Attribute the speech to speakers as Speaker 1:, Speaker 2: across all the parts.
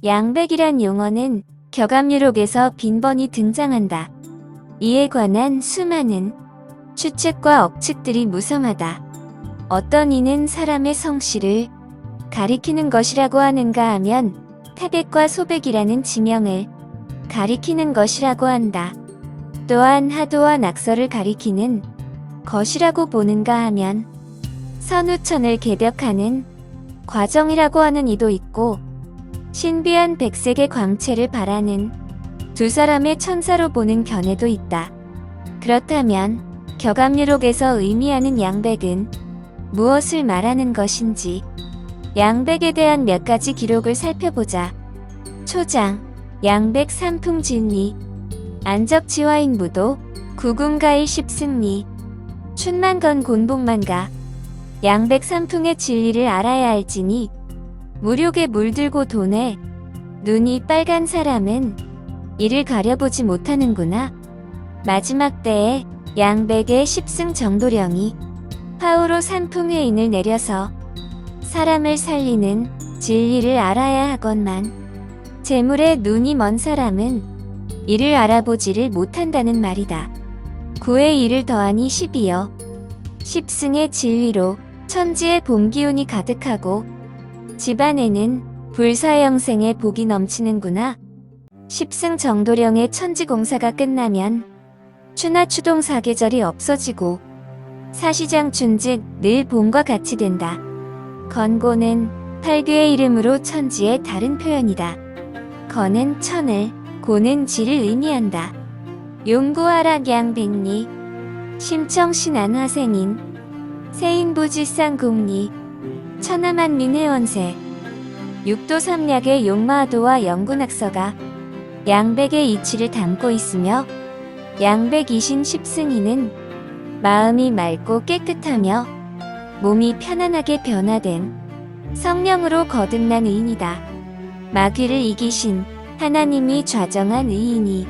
Speaker 1: 양백이란 용어는 격암유록에서 빈번히 등장한다. 이에 관한 수많은 추측과 억측들이 무성하다. 어떤 이는 사람의 성씨를 가리키는 것이라고 하는가 하면 태백과 소백이라는 지명을 가리키는 것이라고 한다. 또한 하도와 낙서를 가리키는 것이라고 보는가 하면 선우천을 개벽하는 과정이라고 하는 이도 있고, 신비한 백색의 광채를 바라는 두 사람의 천사로 보는 견해도 있다. 그렇다면 격암유록에서 의미하는 양백은 무엇을 말하는 것인지 양백에 대한 몇 가지 기록을 살펴보자. 초장, 양백 삼풍진리, 안적지화인무도, 구군가일 십승리, 춘만건 곤봉만가. 양백 삼풍의 진리를 알아야 할지니 무력에 물들고 돈에 눈이 빨간 사람은 이를 가려보지 못하는구나. 마지막 때에 양백의 십승 정도령이 파우로 삼풍회인을 내려서 사람을 살리는 진리를 알아야 하건만 재물에 눈이 먼 사람은 이를 알아보지를 못한다는 말이다. 9에 1을 더하니 10이여 십승의 진리로 천지에 봄기운이 가득하고 집안에는 불사형생의 복이 넘치는구나. 십승 정도령의 천지공사가 끝나면 추나추동 사계절이 없어지고 사시장춘즉 늘 봄과 같이 된다. 건고는 팔귀의 이름으로 천지의 다른 표현이다. 건은 천을, 고는 지를 의미한다. 용구하락 양백리, 심청신안화생인, 세인부지쌍공리, 천하만민회원세, 육도삼략의 용마도와 영구낙서가 양백의 이치를 담고 있으며, 양백이신 십승이는 마음이 맑고 깨끗하며 몸이 편안하게 변화된 성령으로 거듭난 의인이다. 마귀를 이기신 하나님이 좌정한 의인이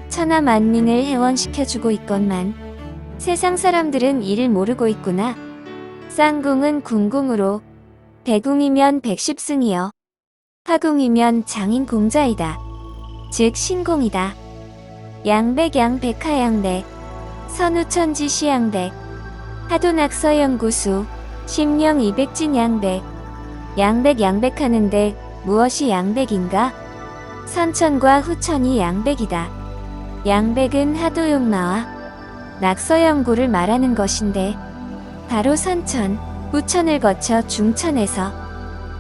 Speaker 1: 천하 만민을 해원시켜주고 있건만 세상 사람들은 이를 모르고 있구나. 쌍궁은 궁궁으로, 백궁이면 백십승이여 화궁이면 장인공자이다. 즉 신공이다. 양백 양백하양백, 선우천지시양백, 하도낙서연구수, 심령 이백진 양백. 양백 양백하는데 무엇이 양백인가? 선천과 후천이 양백이다. 양백은 하도용마와 낙서연구를 말하는 것인데 바로 선천, 후천을 거쳐 중천에서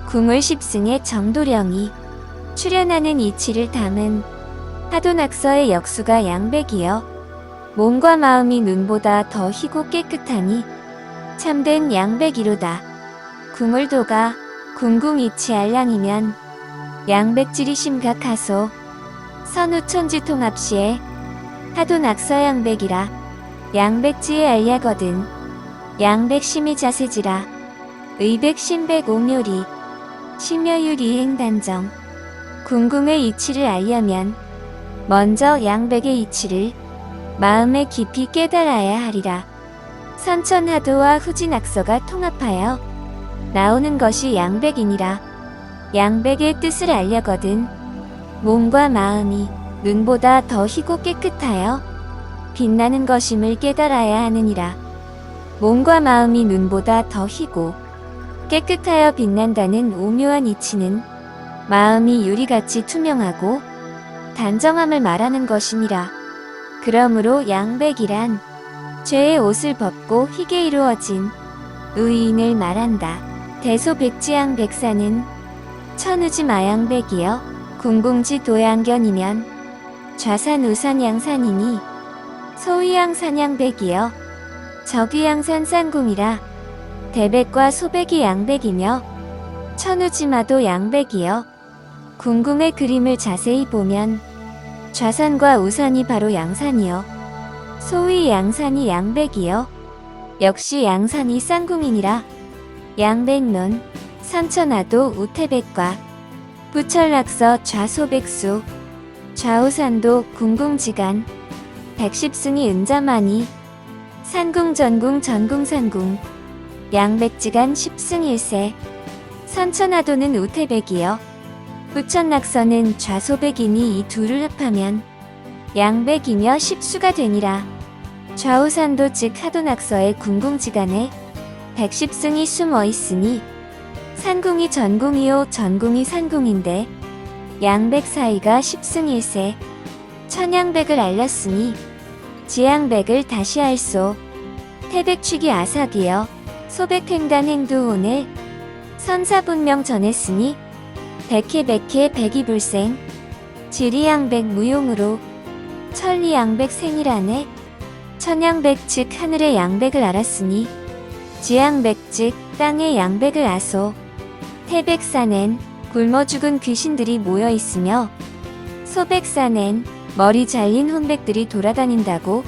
Speaker 1: 궁을 십승의 정도령이 출현하는 이치를 담은 하도낙서의 역수가 양백이여 몸과 마음이 눈보다 더 희고 깨끗하니 참된 양백이로다. 궁을도가 궁궁이치 알량이면 양백질이 심각하소. 선우천지 통합시에 하도낙서양백이라 양백지에 알야거든. 양백심이 자세지라 의백신백오묘리 심여유리 행단정. 궁궁의 이치를 알려면 먼저 양백의 이치를 마음에 깊이 깨달아야 하리라. 선천하도와 후진악서가 통합하여 나오는 것이 양백이니라. 양백의 뜻을 알려거든 몸과 마음이 눈보다 더 희고 깨끗하여 빛나는 것임을 깨달아야 하느니라. 몸과 마음이 눈보다 더 희고 깨끗하여 빛난다는 오묘한 이치는 마음이 유리같이 투명하고 단정함을 말하는 것이니라. 그러므로 양백이란 죄의 옷을 벗고 희게 이루어진 의인을 말한다. 대소백지양백사는 천우지마양백이여 궁궁지 도양견이면 좌산우산양산이니 소위양산양백이여 적위양산 쌍궁이라. 대백과 소백이 양백이며 천우지마도 양백이여 궁궁의 그림을 자세히 보면 좌산과 우산이 바로 양산이여 소위 양산이 양백이여 역시 양산이 쌍궁이니라. 양백론, 선천하도 우태백과 부철낙서 좌소백수, 좌우산도 궁궁지간, 백십승이 은자마니, 산궁전궁 전궁산궁, 양백지간 십승일세, 선천하도는 우태백이여 부천낙서는 좌소백이니 이 둘을 합하면 양백이며 십수가 되니라. 좌우산도 즉 하도낙서의 궁궁지간에 110승이 숨어 있으니 산궁이 전궁이요 전궁이 산궁인데 양백 사이가 10승일세. 천양백을 알렸으니 지양백을 다시 알소. 태백취기 아삭이여 소백횡단 행두혼을 선사분명 전했으니 백해 백이불생 지리양백 무용으로 천리양백 생이라네. 천양백 즉 하늘의 양백을 알았으니 지양백 즉 땅의 양백을 아소. 태백산엔 굶어 죽은 귀신들이 모여 있으며 소백산엔 머리 잘린 혼백들이 돌아다닌다고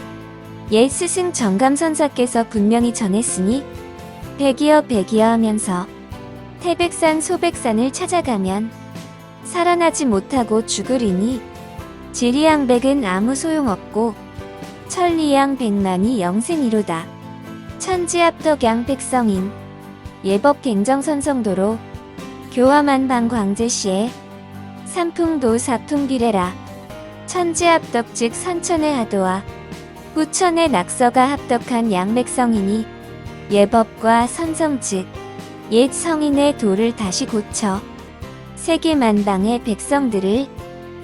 Speaker 1: 옛 스승 정감선사께서 분명히 전했으니 백이여 백이여 하면서 태백산 소백산을 찾아가면 살아나지 못하고 죽으리니 지리양백은 아무 소용없고 천리양백만이 영생이로다. 천지합덕양 백성인 예법 갱정선성도로 교화만방 광제시에 삼풍도 사풍비례라. 천지합덕 즉 선천의 하도와 부천의 낙서가 합덕한 양백성이니 예법과 선성 즉 옛 성인의 도를 다시 고쳐 세계만방의 백성들을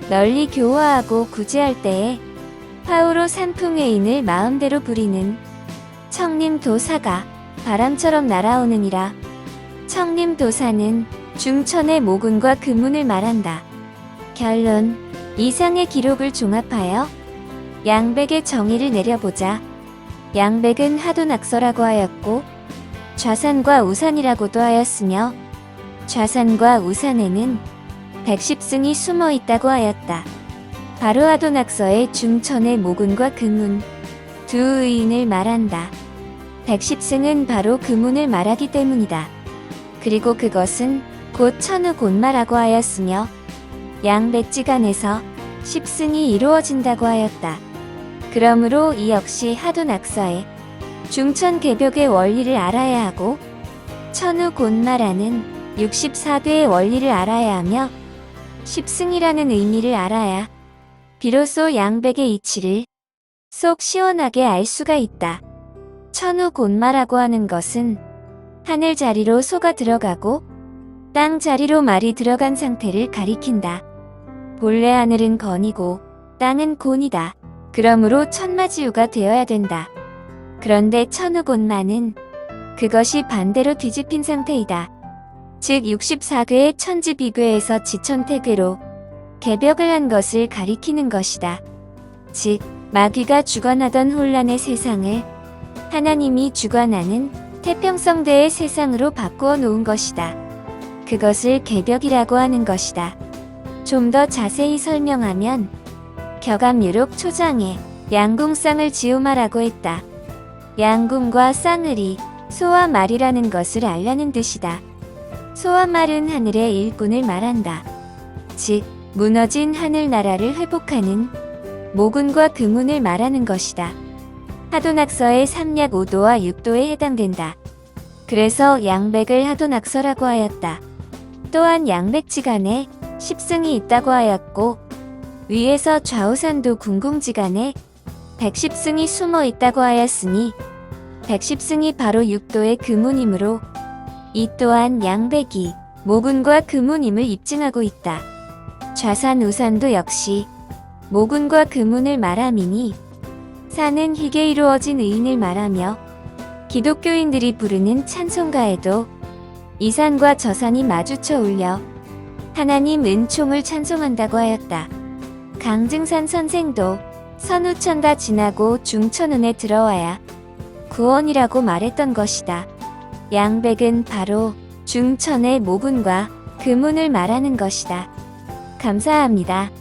Speaker 1: 널리 교화하고 구제할 때에 파우로 삼풍회인을 마음대로 부리는 청림도사가 바람처럼 날아오느니라. 청림도사는 중천의 모군과 금운을 말한다. 결론. 이상의 기록을 종합하여 양백의 정의를 내려보자. 양백은 하도낙서라고 하였고 좌산과 우산이라고도 하였으며 좌산과 우산에는 110승이 숨어 있다고 하였다. 바로 하도낙서의 중천의 모군과 금운 두 의인을 말한다. 110승은 바로 금운을 말하기 때문이다. 그리고 그것은 곧 천우곤마라고 하였으며 양백지간에서 10승이 이루어진다고 하였다. 그러므로 이 역시 하도낙서의 중천개벽의 원리를 알아야 하고 천우곤마라는 64괴의 원리를 알아야 하며 10승이라는 의미를 알아야 비로소 양백의 이치를 속 시원하게 알 수가 있다. 천우곤마라고 하는 것은 하늘 자리로 소가 들어가고 땅 자리로 말이 들어간 상태를 가리킨다. 본래 하늘은 건이고 땅은 곤이다. 그러므로 천마지우가 되어야 된다. 그런데 천우곤마는 그것이 반대로 뒤집힌 상태이다. 즉 64괴의 천지비괴에서 지천태괴로 개벽을 한 것을 가리키는 것이다. 즉 마귀가 주관하던 혼란의 세상을 하나님이 주관하는 태평성대의 세상으로 바꾸어 놓은 것이다. 그것을 개벽이라고 하는 것이다. 좀 더 자세히 설명하면 격암유록 초장에 양궁쌍을 지우마라고 했다. 양궁과 쌍을이 소와 말이라는 것을 알라는 뜻이다. 소와 말은 하늘의 일꾼을 말한다. 즉 무너진 하늘나라를 회복하는 모군과 금운을 말하는 것이다. 하도낙서의 삼약 5도와 6도에 해당된다. 그래서 양백을 하도낙서라고 하였다. 또한 양백지간에 10승이 있다고 하였고 위에서 좌우산도 궁궁지간에 110승이 숨어 있다고 하였으니 110승이 바로 6도의 금운이므로 이 또한 양백이 모군과 금운임을 입증하고 있다. 좌산 우산도 역시 모군과 금운을 말함이니 산은 희게 이루어진 의인을 말하며 기독교인들이 부르는 찬송가에도 이 산과 저 산이 마주쳐 울려 하나님 은총을 찬송한다고 하였다. 강증산 선생도 선우천가 지나고 중천운에 들어와야 구원이라고 말했던 것이다. 양백은 바로 중천의 모군과 금운을 말하는 것이다. 감사합니다.